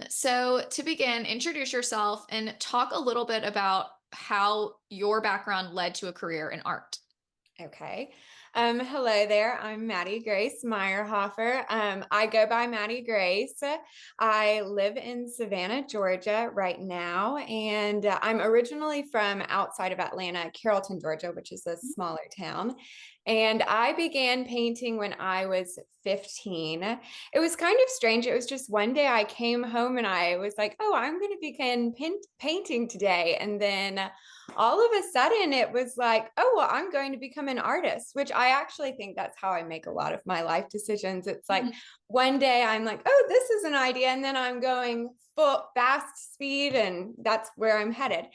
So to begin, introduce yourself and talk a little bit about how your background led to a career in art. Okay. Hello there. I'm Maddie Grace Maierhofer. I go by Maddie Grace. I live in Savannah, Georgia right now, and I'm originally from outside of Atlanta, Carrollton, Georgia, which is a smaller town. And I began painting when I was 15. It was kind of strange. It was just one day I came home and I was like, oh, I'm going to begin painting today. And then all of a sudden it was like, oh, well, I'm going to become an artist, which I actually think that's how I make a lot of my life decisions. It's like Mhm. one day I'm like, oh, this is an idea. And then I'm going full fast speed and that's where I'm headed.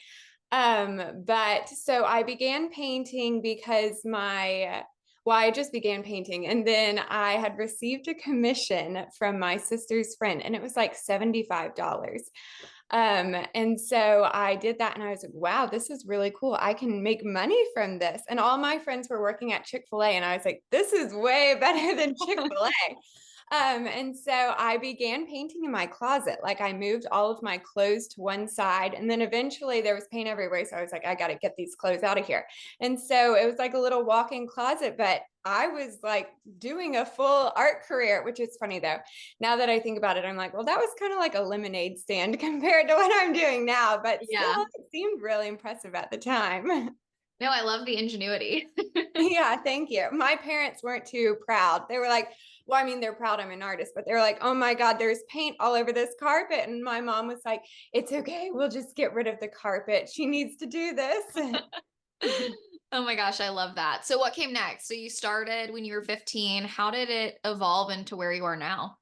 But so I began painting because I just began painting and then I had received a commission from my sister's friend and it was like $75. And so I did that and I was like, wow, this is really cool. I can make money from this. And all my friends were working at Chick-fil-A and I was like, this is way better than Chick-fil-A. And so I began painting in my closet. Like I moved all of my clothes to one side, and then eventually there was paint everywhere. So I was like, I got to get these clothes out of here. And so it was like a little walk-in closet, but I was like doing a full art career, which is funny though. Now that I think about it, I'm like, well, that was kind of like a lemonade stand compared to what I'm doing now, but Yeah. still, it seemed really impressive at the time. No, I love the ingenuity. Yeah, thank you. My parents weren't too proud. They were like, well, I mean, they're proud I'm an artist, but they're like, oh my God, there's paint all over this carpet. And my mom was like, it's okay. We'll just get rid of the carpet. She needs to do this. Oh my gosh, I love that. So what came next? So you started when you were 15. How did it evolve into where you are now?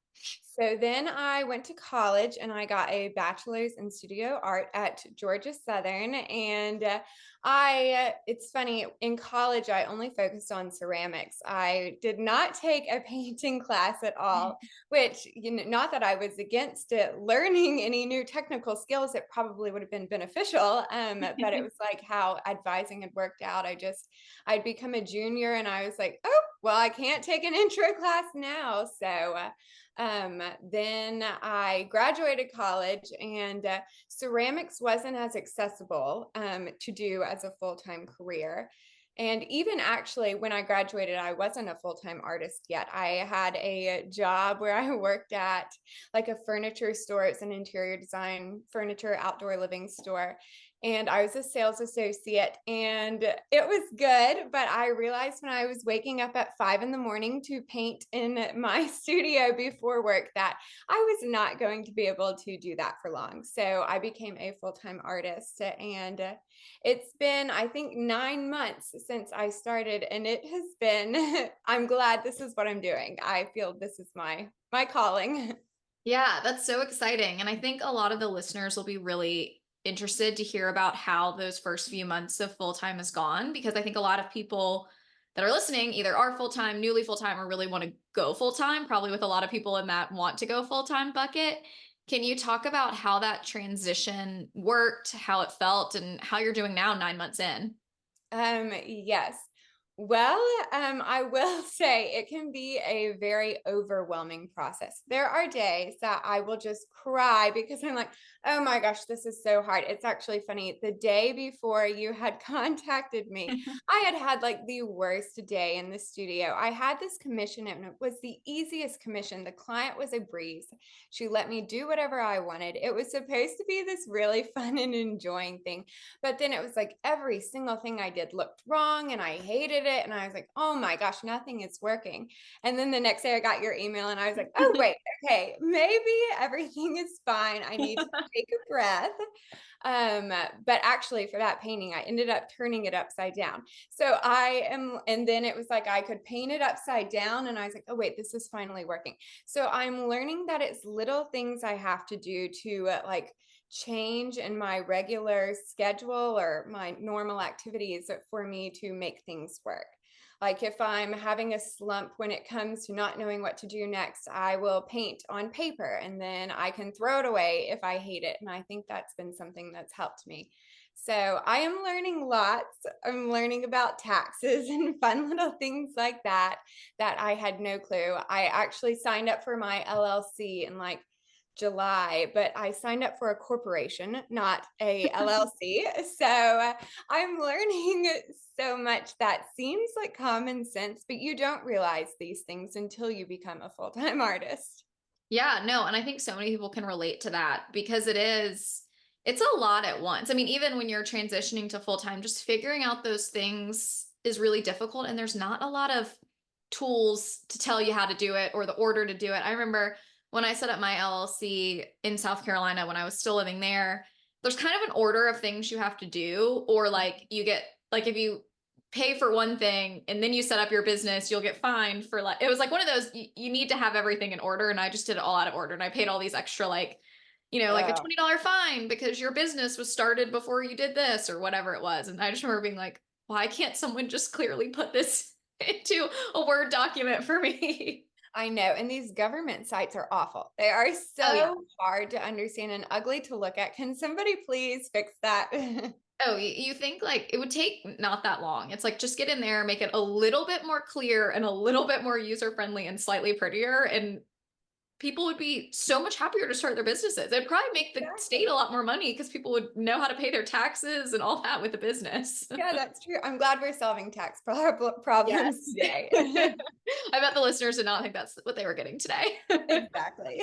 So then I went to college and I got a bachelor's in studio art at Georgia Southern. And it's funny, in college, I only focused on ceramics. I did not take a painting class at all, which, not that I was against it, learning any new technical skills, it probably would have been beneficial. But it was like how advising had worked out. I'd become a junior and I was like, oh, well, I can't take an intro class now. Then I graduated college and ceramics wasn't as accessible to do as a full-time career. And even actually, when I graduated, I wasn't a full-time artist yet. I had a job where I worked at like a furniture store. It's an interior design, furniture, outdoor living store. And I was a sales associate and it was good. But I realized when I was waking up at 5 in the morning to paint in my studio before work that I was not going to be able to do that for long. So I became a full-time artist and it's been, I think, 9 months since I started, and it has been, I'm glad this is what I'm doing. I feel this is my calling. Yeah, that's so exciting. And I think a lot of the listeners will be really interested to hear about how those first few months of full time has gone, because I think a lot of people that are listening either are full time, newly full time, or really want to go full time, probably with a lot of people in that want to go full time bucket. Can you talk about how that transition worked, how it felt, and how you're doing now 9 months in? Yes. Well, I will say it can be a very overwhelming process. There are days that I will just cry because I'm like, oh my gosh, this is so hard. It's actually funny. The day before you had contacted me, I had had like the worst day in the studio. I had this commission and it was the easiest commission. The client was a breeze. She let me do whatever I wanted. It was supposed to be this really fun and enjoying thing. But then it was like every single thing I did looked wrong and I hated it. And I was like, oh my gosh, nothing is working. And then the next day I got your email and I was like, oh, wait, okay, maybe everything is fine. I need to take a breath. But actually, for that painting, I ended up turning it upside down. And then it was like I could paint it upside down, and I was like, oh, wait, this is finally working. So I'm learning that it's little things I have to do to like change in my regular schedule or my normal activities for me to make things work. Like if I'm having a slump when it comes to not knowing what to do next, I will paint on paper and then I can throw it away if I hate it. And I think that's been something that's helped me. So I am learning lots. I'm learning about taxes and fun little things like that that I had no clue. I actually signed up for my LLC in like July, but I signed up for a corporation, not a LLC. So I'm learning so much that seems like common sense, but you don't realize these things until you become a full-time artist. Yeah, no, and I think so many people can relate to that because it's a lot at once. I mean, even when you're transitioning to full time, just figuring out those things is really difficult. And there's not a lot of tools to tell you how to do it or the order to do it. I remember when I set up my LLC in South Carolina when I was still living there, there's kind of an order of things you have to do, or like you get, like if you pay for one thing and then you set up your business, you'll get fined for like, it was like one of those, you need to have everything in order. And I just did it all out of order. And I paid all these extra, like, like a Oh, $20 fine because your business was started before you did this or whatever it was. And I just remember being like, why can't someone just clearly put this into a Word document for me? I know. And these government sites are awful. They are Oh, yeah. so hard to understand and ugly to look at. Can somebody please fix that? Oh, you think like it would take not that long. It's like just get in there, make it a little bit more clear and a little bit more user friendly and slightly prettier. And people would be so much happier to start their businesses. It'd probably make the state Exactly. a lot more money because people would know how to pay their taxes and all that with the business. Yeah, that's true. I'm glad we're solving tax problems Yes. today. I bet the listeners did not think that's what they were getting today. Exactly.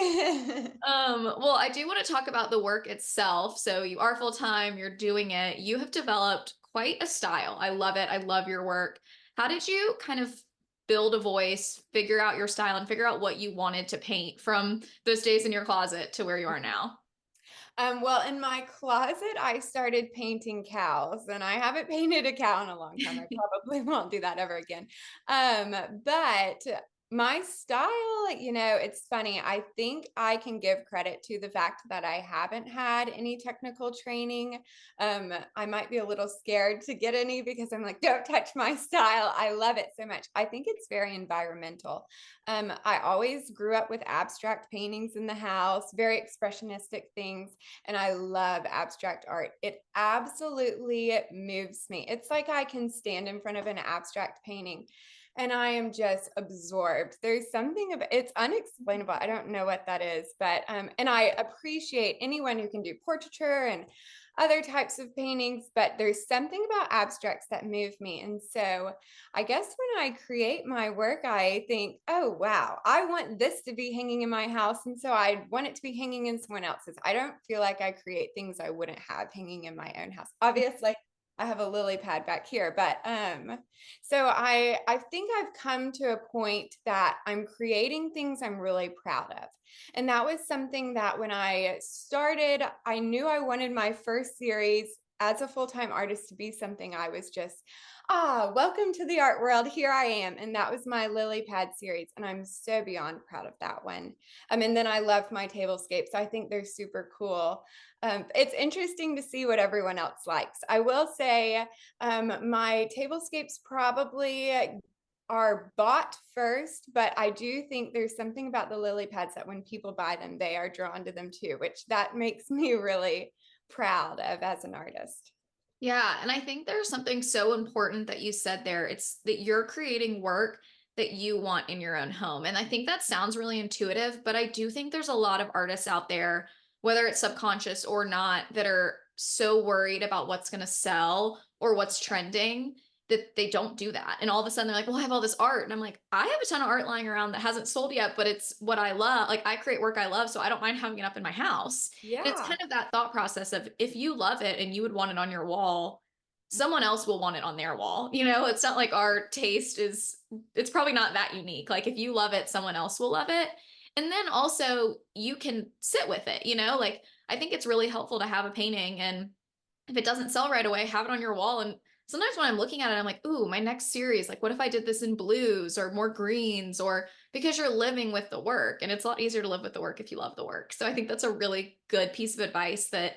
Well, I do want to talk about the work itself. So you are full time, you're doing it. You have developed quite a style. I love it. I love your work. How did you kind of build a voice, figure out your style, and figure out what you wanted to paint from those days in your closet to where you are now? Well, in my closet, I started painting cows, and I haven't painted a cow in a long time. I probably won't do that ever again. But my style, it's funny. I think I can give credit to the fact that I haven't had any technical training. I might be a little scared to get any because I'm like, don't touch my style. I love it so much. I think it's very environmental. I always grew up with abstract paintings in the house, very expressionistic things, and I love abstract art. It absolutely moves me. It's like I can stand in front of an abstract painting and I am just absorbed. There's something about it's unexplainable. I don't know what that is, but and I appreciate anyone who can do portraiture and other types of paintings, but there's something about abstracts that move me. And so I guess when I create my work, I think, oh, wow, I want this to be hanging in my house. And so I want it to be hanging in someone else's. I don't feel like I create things I wouldn't have hanging in my own house. Obviously, I have a lily pad back here, but so I think I've come to a point that I'm creating things I'm really proud of. And that was something that when I started, I knew I wanted my first series as a full-time artist to be something I was just, welcome to the art world. Here I am. And that was my lily pad series. And I'm so beyond proud of that one. And then I love my tablescapes. I think they're super cool. It's interesting to see what everyone else likes. I will say my tablescapes probably are bought first, but I do think there's something about the lily pads that when people buy them, they are drawn to them too, which that makes me really proud of as an artist. Yeah, and I think there's something so important that you said there. It's that you're creating work that you want in your own home. And I think that sounds really intuitive, but I do think there's a lot of artists out there, whether it's subconscious or not, that are so worried about what's going to sell or what's trending that they don't do that. And all of a sudden they're like, well, I have all this art. And I'm like, I have a ton of art lying around that hasn't sold yet, but it's what I love. Like I create work I love, so I don't mind having it up in my house. And it's Yeah. kind of that thought process of if you love it and you would want it on your wall, someone else will want it on their wall. It's not like our taste is, it's probably not that unique. Like if you love it, someone else will love it. And then also you can sit with it, like I think it's really helpful to have a painting, and if it doesn't sell right away, have it on your wall. And sometimes when I'm looking at it, I'm like, ooh, my next series, like what if I did this in blues or more greens, or because you're living with the work, and it's a lot easier to live with the work if you love the work. So I think that's a really good piece of advice that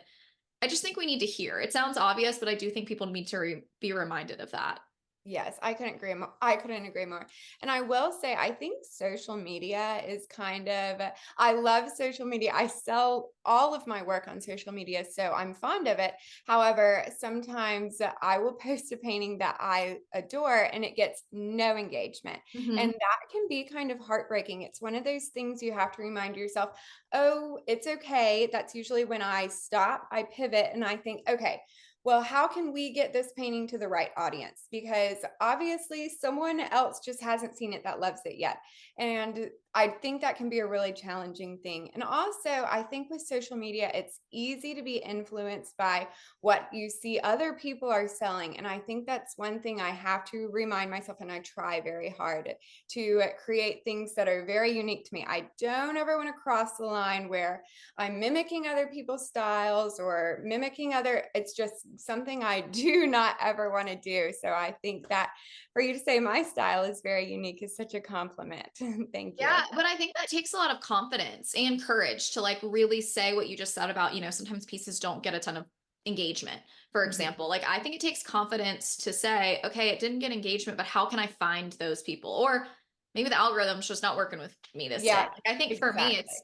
I just think we need to hear. It sounds obvious, but I do think people need to be reminded of that. Yes, I couldn't agree more. I couldn't agree more. And I will say, I think social media is kind of, I love social media. I sell all of my work on social media, so I'm fond of it. However, sometimes I will post a painting that I adore and it gets no engagement. And Mhm. that can be kind of heartbreaking. It's one of those things you have to remind yourself, oh, it's okay. That's usually when I stop, I pivot, and I think, okay, well, how can we get this painting to the right audience? Because obviously someone else just hasn't seen it that loves it yet. And I think that can be a really challenging thing. And also, I think with social media, it's easy to be influenced by what you see other people are selling. And I think that's one thing I have to remind myself, and I try very hard to create things that are very unique to me. I don't ever want to cross the line where I'm mimicking other people's styles or mimicking other, it's just something I do not ever want to do. So I think that for you to say my style is very unique is such a compliment. Thank Yeah, you. but I think that takes a lot of confidence and courage to like really say what you just said about, sometimes pieces don't get a ton of engagement, for Mhm. example. Like I think it takes confidence to say, okay, it didn't get engagement, but how can I find those people? Or maybe the algorithm's just not working with me this day. Yeah, Like I think for me, exactly.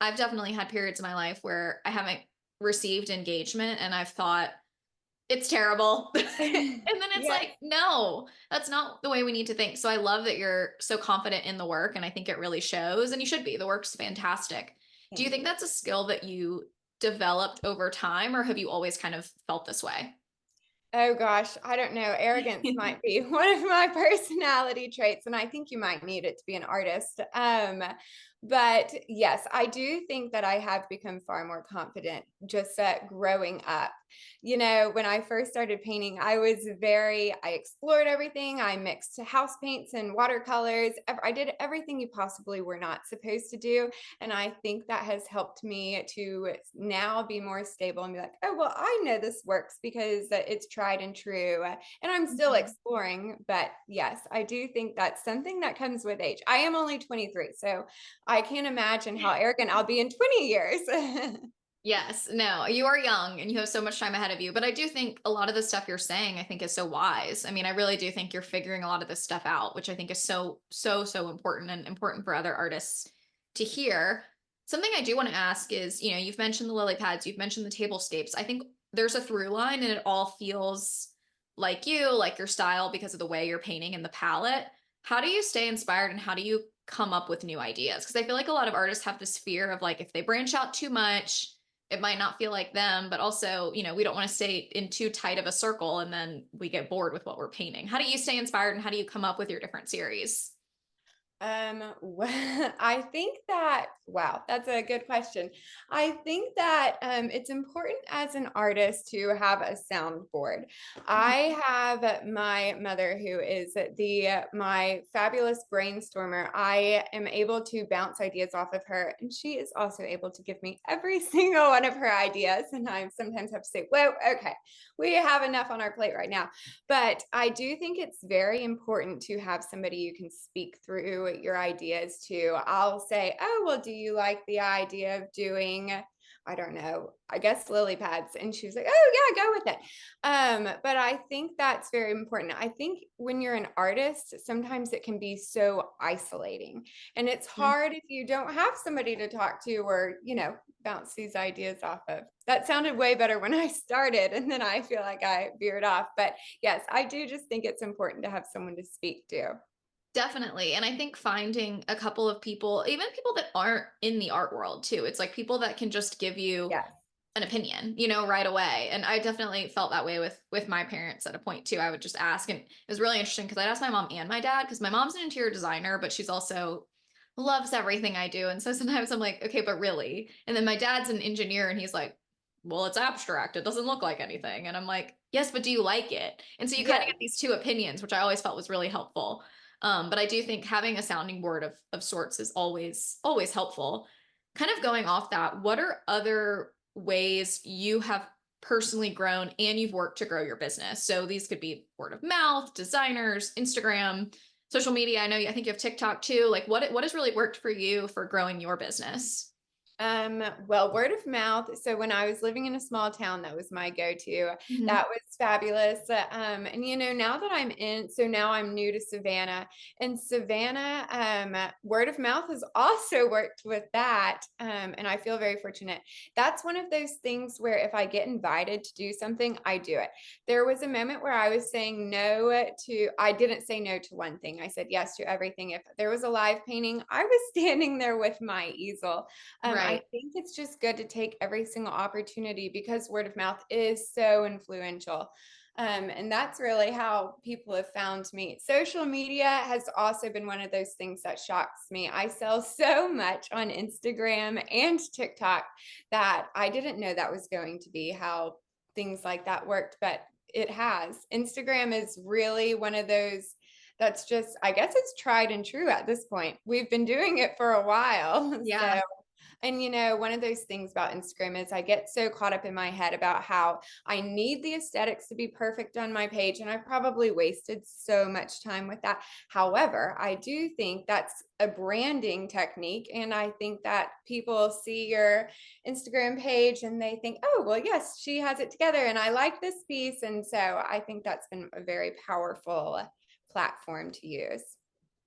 I've definitely had periods in my life where I haven't received engagement and I've thought, it's terrible. And then it's Yes, like, no, that's not the way we need to think. So I love that you're so confident in the work. And I think it really shows. And you should be. The work's fantastic. Do you thank think you. that's a skill that you developed over time, or have you always kind of felt this way? Oh gosh, I don't know. Arrogance might be one of my personality traits, and I think you might need it to be an artist. But yes, I do think that I have become far more confident just growing up. You know, when I first started painting, I explored everything. I mixed house paints and watercolors. I did everything you possibly were not supposed to do. And I think that has helped me to now be more stable and be like, oh, well, I know this works because it's tried and true. And I'm still Mhm. exploring. But yes, I do think that's something that comes with age. I am only 23, so I can't imagine how arrogant I'll be in 20 years. Yes, no, you are young and you have so much time ahead of you. But I do think a lot of the stuff you're saying, I think is so wise. I mean, I really do think you're figuring a lot of this stuff out, which I think is so, so, so important and important for other artists to hear. Something I do want to ask is, you've mentioned the lily pads, you've mentioned the tablescapes. I think there's a through line and it all feels like you, like your style because of the way you're painting and the palette. How do you stay inspired and how do you come up with new ideas? Because I feel like a lot of artists have this fear of like if they branch out too much, it might not feel like them, but also, we don't want to stay in too tight of a circle and then we get bored with what we're painting. How do you stay inspired and how do you come up with your different series? Well, I think that, wow, that's a good question. I think that it's important as an artist to have a soundboard. I have my mother who is my fabulous brainstormer. I am able to bounce ideas off of her, and she is also able to give me every single one of her ideas. And I sometimes have to say, "Whoa, okay, we have enough on our plate right now." But I do think it's very important to have somebody you can speak through your ideas to. I'll say, oh, well, do you like the idea of doing, I don't know, I guess lily pads? And she was like, oh, yeah, go with it. But I think that's very important. I think when you're an artist, sometimes it can be so isolating. And it's Mhm. hard if you don't have somebody to talk to or, bounce these ideas off of. That sounded way better when I started, and then I feel like I veered off. But yes, I do just think it's important to have someone to speak to. Definitely. And I think finding a couple of people, even people that aren't in the art world too, it's like people that can just give you Yes. an opinion, right away. And I definitely felt that way with my parents at a point too. I would just ask, and it was really interesting because I'd ask my mom and my dad because my mom's an interior designer, but she's also loves everything I do. And so sometimes I'm like, okay, but really? And then my dad's an engineer and he's like, well, it's abstract. It doesn't look like anything. And I'm like, yes, but do you like it? And so you kind of Yes. get these two opinions, which I always felt was really helpful. But I do think having a sounding board of sorts is always helpful. Kind of going off that, what are other ways you have personally grown and you've worked to grow your business? So these could be word of mouth, designers, Instagram, social media. I think you have TikTok too. Like what has really worked for you for growing your business? Well, word of mouth. So when I was living in a small town, that was my go-to. Mhm. That was fabulous. And now that so now I'm new to Savannah. And Savannah, word of mouth has also worked with that. And I feel very fortunate. That's one of those things where if I get invited to do something, I do it. There was a moment where I was saying I didn't say no to one thing. I said yes to everything. If there was a live painting, I was standing there with my easel. I Right. think it's just good to take every single opportunity because word of mouth is so influential. And that's really how people have found me. Social media has also been one of those things that shocks me. I sell so much on Instagram and TikTok that I didn't know that was going to be how things like that worked, but it has. Instagram is really one of those that's just, I guess it's tried and true at this point. We've been doing it for a while. Yeah. So and one of those things about Instagram is I get so caught up in my head about how I need the aesthetics to be perfect on my page. And I probably wasted so much time with that. However, I do think that's a branding technique. And I think that people see your Instagram page and they think, oh, well, yes, she has it together. And I like this piece. And so I think that's been a very powerful platform to use.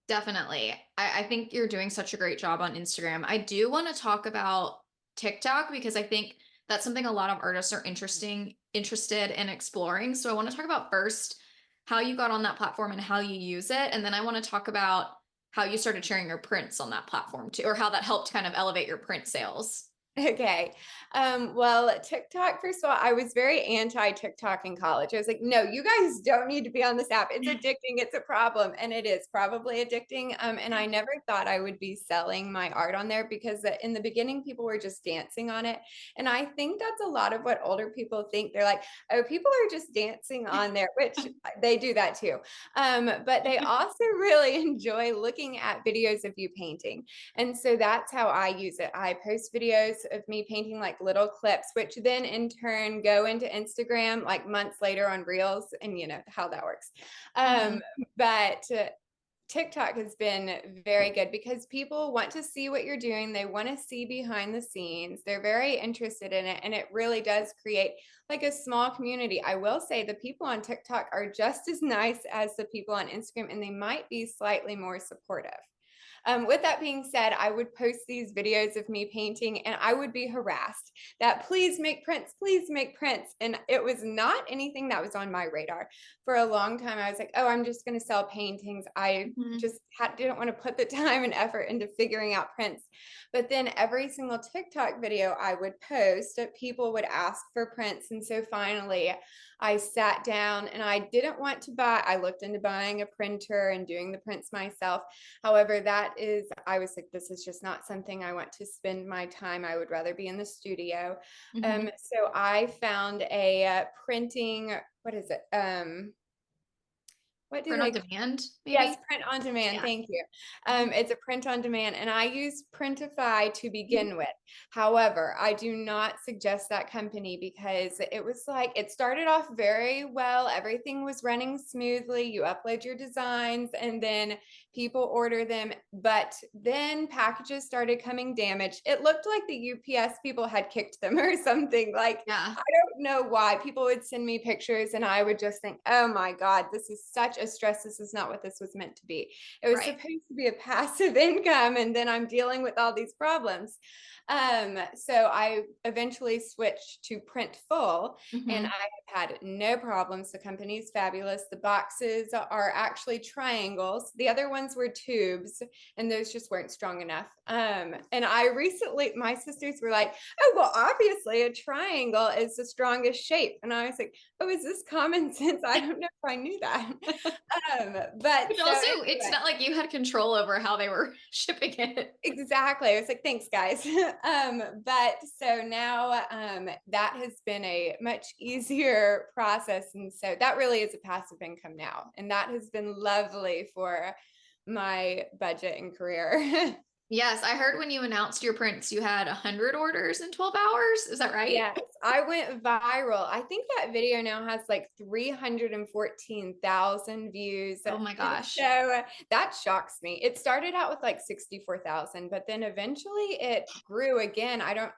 Definitely. I think you're doing such a great job on Instagram. I do want to talk about TikTok because I think that's something a lot of artists are interested in exploring. So I want to talk about first how you got on that platform and how you use it. And then I want to talk about how you started sharing your prints on that platform too, or how that helped kind of elevate your print sales. Okay. Well, TikTok, first of all, I was very anti TikTok in college. I was like, no, you guys don't need to be on this app. It's addicting. It's a problem. And it is probably addicting. And I never thought I would be selling my art on there because in the beginning, people were just dancing on it. And I think that's a lot of what older people think. They're like, oh, people are just dancing on there, which they do that too. But they also really enjoy looking at videos of you painting. And so that's how I use it. I post videos of me painting like little clips, which then in turn go into Instagram like months later on Reels, and you know how that works. Um, Mhm. but TikTok has been very good because people want to see what you're doing. They want to see behind the scenes. They're very interested in it. And it really does create like a small community. I will say the people on TikTok are just as nice as the people on Instagram, and they might be slightly more supportive. With that being said, I would post these videos of me painting and I would be harassed that please make prints, please make prints. And it was not anything that was on my radar. For a long time, I was like, oh, I'm just going to sell paintings. I Mhm. just didn't want to put the time and effort into figuring out prints. But then every single TikTok video I would post, people would ask for prints. And so finally, I sat down and I didn't want to buy, I looked into buying a printer and doing the prints myself. However, I was like, this is just not something I want to spend my time. I would rather be in the studio. Mhm. So I found a printing, what is it? What do Print on they demand, Yes, maybe? print on demand. Yeah. Thank you. Mhm. It's a print on demand, and I use Printify to Mhm. begin with. However, I do not suggest that company because it was like it started off very well. Everything was running smoothly. You upload your designs, and then people order them. But then packages started coming damaged. It looked like the UPS people had kicked them or something. Like, Yeah. I don't know why. People would send me pictures, and I would just think, oh my God, this is such a stress. This is not what this was meant to be. It was Right. supposed to be a passive income, and then I'm dealing with all these problems. So I eventually switched to print full, and Mhm. I have had no problems. The company is fabulous. The boxes are actually triangles. The other ones were tubes, and those just weren't strong enough. And I recently, my sisters were like, oh, well, obviously a triangle is the strongest shape. And I was like, oh, is this common sense? I don't know if I knew that. But But so also, it's anyway, not like you had control over how they were shipping it. exactly. I was like, thanks, guys. But so now that has been a much easier process. And so that really is a passive income now. And that has been lovely for my budget and career. Yes, I heard when you announced your prints, you had 100 orders in 12 hours. Is that right? Yes, I went viral. I think that video now has like 314,000 views. Oh my gosh. So that shocks me. It started out with like 64,000, but then eventually it grew again. I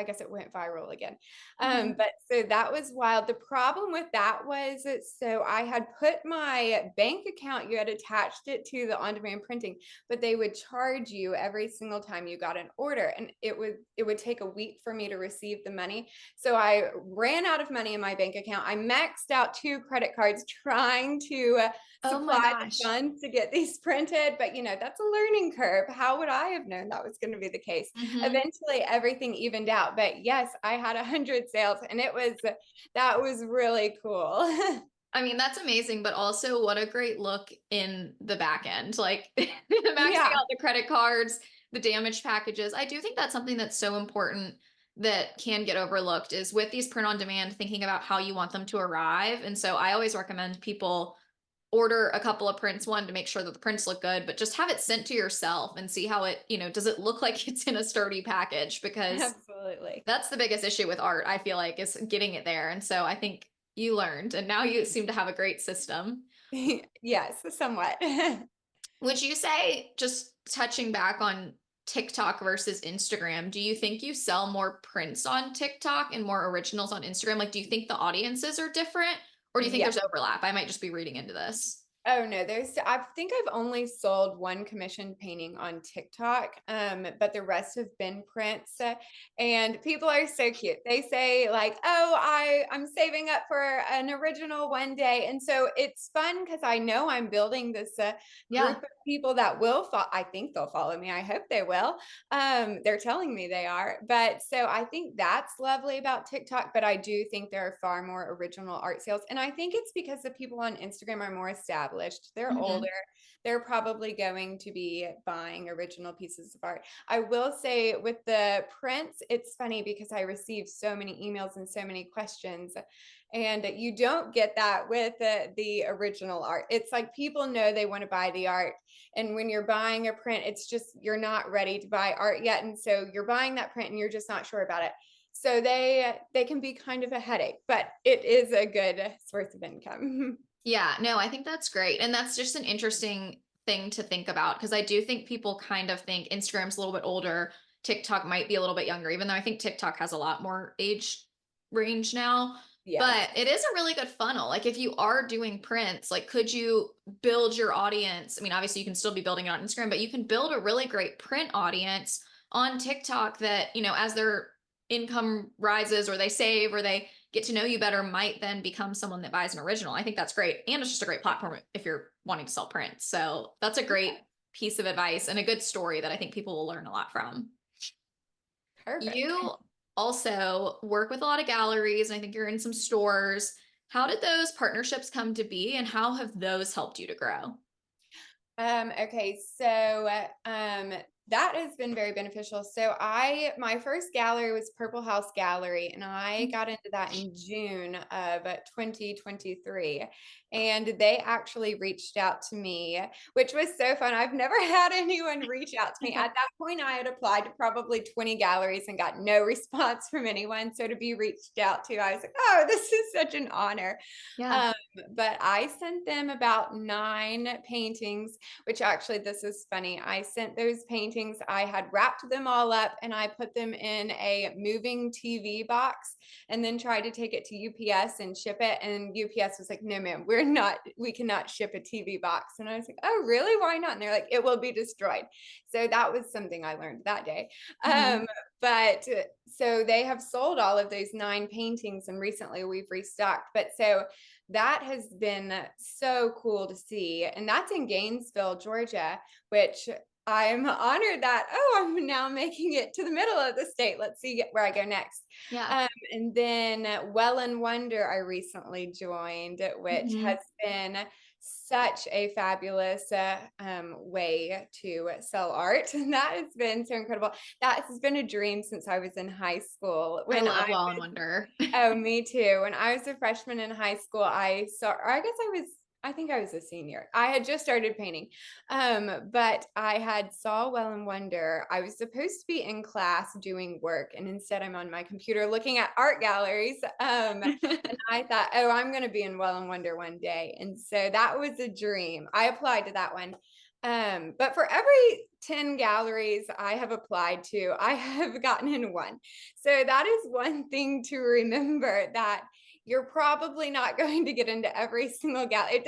guess it went viral again. Mhm. But so that was wild. The problem with that was so I had put my bank account, you had attached it to the on-demand printing, but they would charge you every single time you got an order. And it would take a week for me to receive the money. So I ran out of money in my bank account. I maxed out 2 credit cards trying to Oh my supply the gosh. funds to get these printed. But that's a learning curve. How would I have known that was going to be the case? Mhm. Eventually everything evened out. But yes, I had 100 sales, and that was really cool. I mean, that's amazing, but also what a great look in the back end. Like maxing Yeah. out the credit cards, the damaged packages. I do think that's something that's so important that can get overlooked is with these print on demand, thinking about how you want them to arrive. And so I always recommend people order a couple of prints, one to make sure that the prints look good, but just have it sent to yourself and see how it, does it look like it's in a sturdy package? Because Absolutely. that's the biggest issue with art, I feel like, is getting it there. And so I think you learned, and now you seem to have a great system. Yes, somewhat. Would you say, just touching back on TikTok versus Instagram, do you think you sell more prints on TikTok and more originals on Instagram? Like, do you think the audiences are different, or do you think Yeah. there's overlap? I might just be reading into this. Oh no, I think I've only sold one commissioned painting on TikTok, but the rest have been prints. And people are so cute. They say like, "Oh, I'm saving up for an original one day," and so it's fun because I know I'm building this group Yeah. of people that will. I think they'll follow me. I hope they will. They're telling me they are, but so I think that's lovely about TikTok. But I do think there are far more original art sales, and I think it's because the people on Instagram are more established. They're older. Hmm. They're probably going to be buying original pieces of art. I will say with the prints, it's funny because I receive so many emails and so many questions, and you don't get that with the original art. It's like people know they want to buy the art, and when you're buying a print, it's just you're not ready to buy art yet, and so you're buying that print and you're just not sure about it. So they can be kind of a headache, but it is a good source of income. Yeah, no, I think that's great. And that's just an interesting thing to think about because I do think people kind of think Instagram's a little bit older, TikTok might be a little bit younger, even though I think TikTok has a lot more age range now. Yes. But it is a really good funnel. Like if you are doing prints, like could you build your audience? I mean, obviously you can still be building it on Instagram, but you can build a really great print audience on TikTok that, as their income rises or they save or they get to know you better might then become someone that buys an original. I think that's great. And it's just a great platform if you're wanting to sell prints. So that's a great piece of advice and a good story that I think people will learn a lot from. Perfect. You also work with a lot of galleries, and I think you're in some stores. How did those partnerships come to be, and how have those helped you to grow? Okay, so that has been very beneficial. So my first gallery was Purple House Gallery, and I got into that in June of 2023. And they actually reached out to me, which was so fun. I've never had anyone reach out to me. At that point, I had applied to probably 20 galleries and got no response from anyone. So to be reached out to, I was like, oh, this is such an honor. Yeah. Um, but I sent them about 9 paintings, which actually, this is funny. I sent those paintings, I had wrapped them all up and I put them in a moving TV box and then tried to take it to UPS and ship it. And UPS was like, no, ma'am, we cannot ship a TV box. And I was like, oh, really? Why not? And they're like, it will be destroyed. So that was something I learned that day. Mhm. Um, but so they have sold all of those 9 paintings and recently we've restocked. But so that has been so cool to see. And that's in Gainesville, Georgia, which I'm honored that, oh, I'm now making it to the middle of the state. Let's see where I go next. Yeah. And then Well and Wonder, I recently joined, which has Mhm. been such a fabulous way to sell art. And that has been so incredible. That has been a dream since I was in high school. I When I love Well and Wonder. Oh, me too. When I was a freshman in high school, I saw, or I guess I was I think I was a senior. I had just started painting. But I had saw Well and Wonder. I was supposed to be in class doing work, and instead I'm on my computer looking at art galleries. And I thought, oh, I'm going to be in Well and Wonder one day. And so that was a dream. I applied to that one. But for every 10 galleries I have applied to, I have gotten in one. So that is one thing to remember, that you're probably not going to get into every single gallery.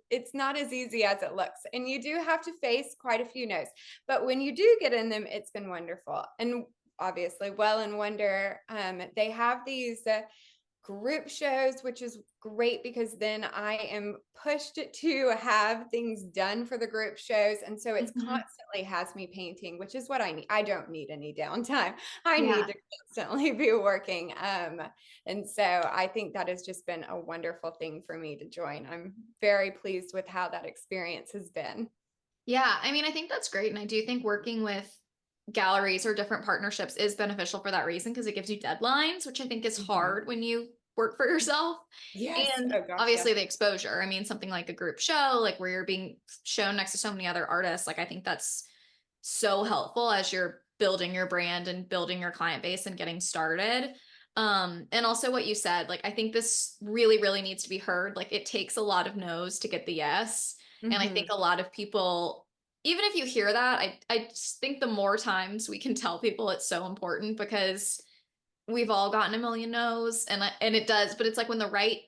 It's not as easy as it looks. And you do have to face quite a few no's. But when you do get in them, it's been wonderful. And obviously, Well and Wonder, they have these group shows, which is great because then I am pushed to have things done for the group shows. And so it's Mhm. constantly has me painting, which is what I need. I don't need any downtime. I need Yeah. to constantly be working. And so I think that has just been a wonderful thing for me to join. I'm very pleased with how that experience has been. Yeah, I mean, I think that's great, and I do think working with galleries or different partnerships is beneficial for that reason because it gives you deadlines, which I think is Mhm. hard when you work for yourself. Yes. And Oh gosh, yes. obviously the exposure. I mean, something like a group show, like where you're being shown next to so many other artists, like I think that's so helpful as you're building your brand and building your client base and getting started. And also what you said, like I think this really, really needs to be heard. Like it takes a lot of no's to get the yes. And I think Hmm. a lot of people, even if you hear that, I just think the more times we can tell people it's so important because we've all gotten a million no's and it does, but it's like when the right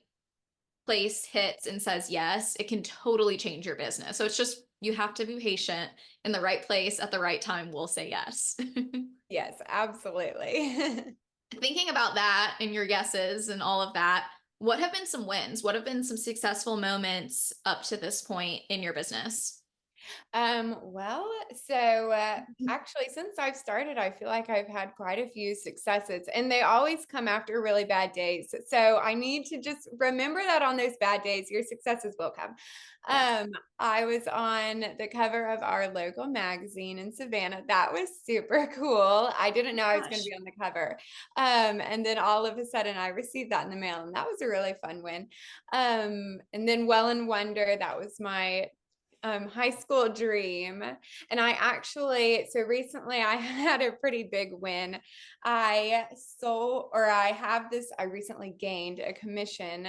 place hits and says yes, it can totally change your business. So it's just you have to be patient in the right place at the right time will say yes. Yes, absolutely. Thinking about that and your yeses and all of that, what have been some wins? What have been some successful moments up to this point in your business? Well, so actually, since I've started, I feel like I've had quite a few successes, and they always come after really bad days. So I need to just remember that on those bad days, your successes will come. Yes. Um, I was on the cover of our local magazine in Savannah. That was super cool. I didn't know I was going to Gosh. be on the cover. And then all of a sudden, I received that in the mail, and that was a really fun win. And then Well and Wonder, that was my high school dream. And I actually, so recently I had a pretty big win. I have this, I recently gained a commission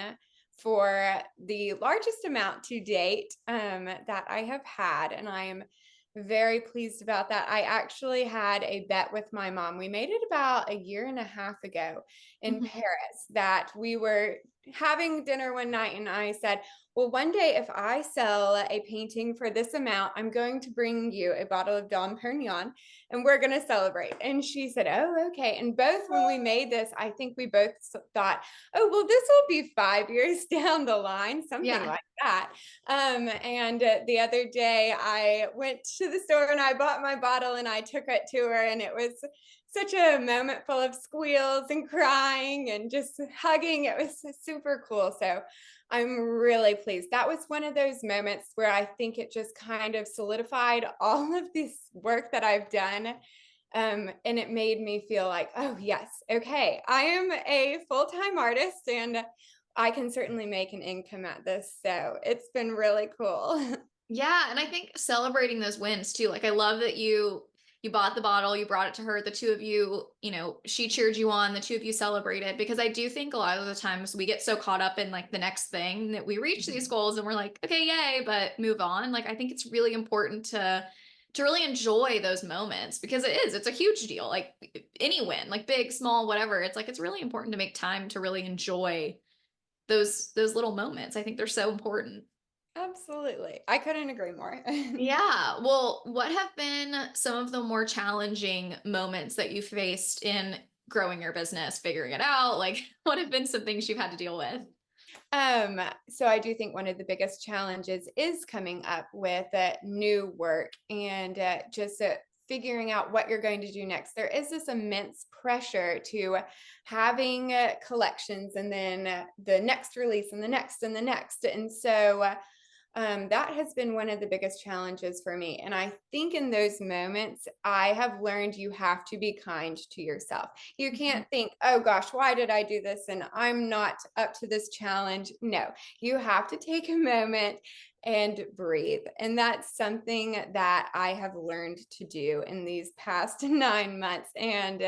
for the largest amount to date that I have had. And I am very pleased about that. I actually had a bet with my mom. We made it about a year and a half ago in Mhm. Paris, that we were having dinner one night, and I said, well, one day if I sell a painting for this amount, I'm going to bring you a bottle of Dom Perignon and we're going to celebrate. And she said, oh, okay. And both when we made this, I think we both thought, oh, well, this will be 5 years down the line, something Yeah. like that. And the other day I went to the store and I bought my bottle and I took it to her, and it was such a moment full of squeals and crying and just hugging. It was super cool. So I'm really pleased. That was one of those moments where I think it just kind of solidified all of this work that I've done. And it made me feel like, oh, yes, okay, I am a full time artist and I can certainly make an income at this. So it's been really cool. Yeah, and I think celebrating those wins too. Like I love that you bought the bottle, you brought it to her, the two of you, she cheered you on, the two of you celebrated because I do think a lot of the times we get so caught up in like the next thing that we reach these goals and we're like, okay, yay, but move on. Like I think it's really important to really enjoy those moments because it's a huge deal. Like any win, like big, small, whatever. It's like it's really important to make time to really enjoy those little moments. I think they're so important. Absolutely. I couldn't agree more. Yeah. Well, what have been some of the more challenging moments that you faced in growing your business, figuring it out? Like, what have been some things you've had to deal with? So I do think one of the biggest challenges is coming up with new work and just figuring out what you're going to do next. There is this immense pressure to having collections and then the next release and the next and the next. And so That has been one of the biggest challenges for me. And I think in those moments, I have learned you have to be kind to yourself. You Mhm. can't think, oh gosh, why did I do this? And I'm not up to this challenge. No, you have to take a moment and breathe. And that's something that I have learned to do in these past 9 months. And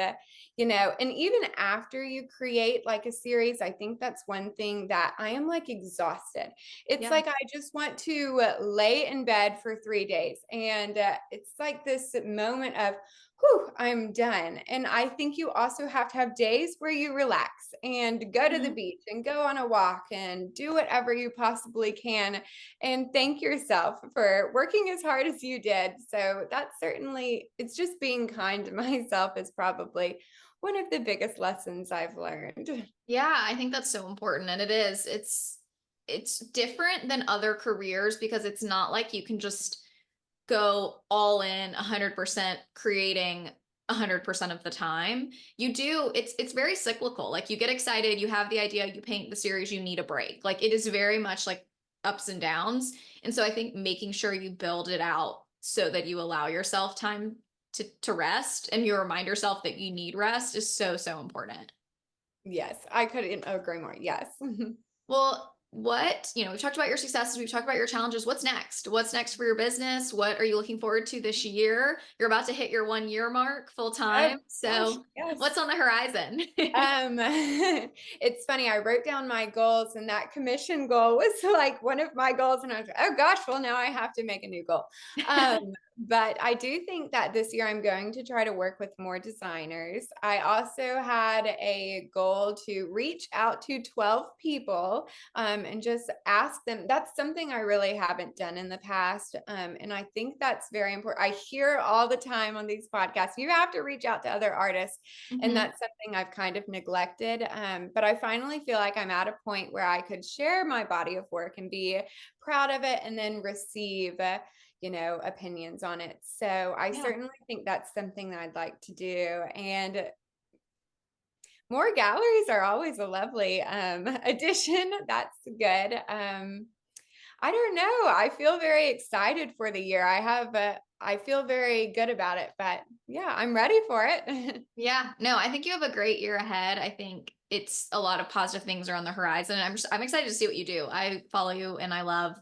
even after you create like a series, I think that's one thing that I am like exhausted. It's Yeah. like I just want to lay in bed for 3 days. And it's like this moment of, whew, I'm done. And I think you also have to have days where you relax and go to the Mhm. beach and go on a walk and do whatever you possibly can and thank yourself for working as hard as you did. So that's certainly, it's just being kind to myself is probably one of the biggest lessons I've learned. Yeah, I think that's so important. And it is. It's different than other careers because it's not like you can just go all in 100% creating 100% of the time. You do, it's very cyclical. Like you get excited, you have the idea, you paint the series, you need a break. Like it is very much like ups and downs. And so I think making sure you build it out so that you allow yourself time to rest and you remind yourself that you need rest is so important. Yes, I couldn't agree more. Yes. Well, we've talked about your successes, we've talked about your challenges. What's next? What's next for your business? What are you looking forward to this year? You're about to hit your 1 year mark full Oh time. gosh, So, what's yes. on the horizon? It's funny. I wrote down my goals, and that commission goal was like one of my goals. And I was like, oh gosh, well, now I have to make a new goal. Um, but I do think that this year I'm going to try to work with more designers. I also had a goal to reach out to 12 people and just ask them. That's something I really haven't done in the past. And I think that's very important. I hear all the time on these podcasts, you have to reach out to other artists. And Mhm. that's something I've kind of neglected. But I finally feel like I'm at a point where I could share my body of work and be proud of it and then receive, opinions on it. So I Yeah. certainly think that's something that I'd like to do. And more galleries are always a lovely addition. That's good. I don't know. I feel very excited for the year. I feel very good about it, but yeah, I'm ready for it. Yeah. No, I think you have a great year ahead. I think it's a lot of positive things are on the horizon. I'm excited to see what you do. I follow you and I love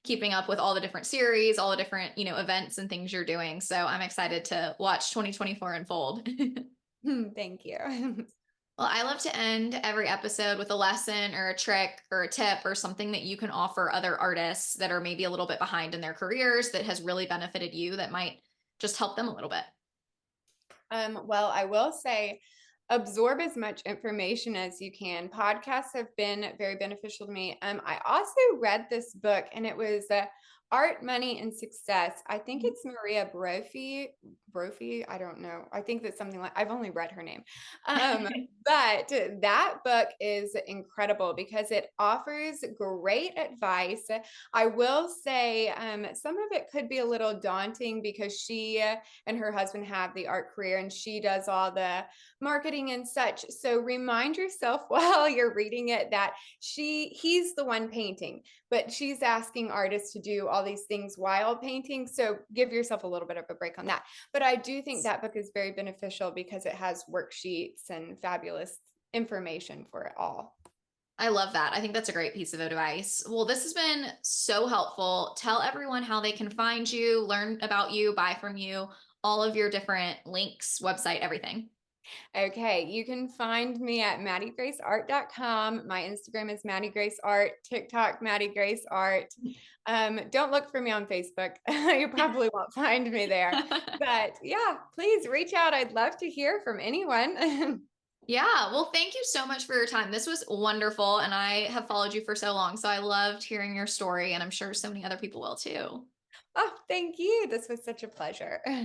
keeping up with all the different series, all the different, events and things you're doing. So I'm excited to watch 2024 unfold. Thank you. Well, I love to end every episode with a lesson or a trick or a tip or something that you can offer other artists that are maybe a little bit behind in their careers that has really benefited you that might just help them a little bit. Well, I will say absorb as much information as you can. Podcasts have been very beneficial to me. I also read this book and it was Art, Money, and Success. I think Mhm. it's Maria Brophy. Brophy, I don't know. I think that's something like I've only read her name. Um, but that book is incredible because it offers great advice. I will say some of it could be a little daunting because she and her husband have the art career and she does all the marketing and such. So remind yourself while you're reading it that he's the one painting, but she's asking artists to do all these things while painting. So give yourself a little bit of a break on that. But I do think that book is very beneficial because it has worksheets and fabulous information for it all. I love that. I think that's a great piece of advice. Well, this has been so helpful. Tell everyone how they can find you, learn about you, buy from you, all of your different links, website, everything. Okay, you can find me at maddiegraceart.com. My Instagram is Maddie Grace Art, TikTok, Maddie Grace Art. Don't look for me on Facebook. You probably won't find me there. But yeah, please reach out. I'd love to hear from anyone. Yeah. Well, thank you so much for your time. This was wonderful. And I have followed you for so long. So I loved hearing your story. And I'm sure so many other people will too. Oh, thank you. This was such a pleasure.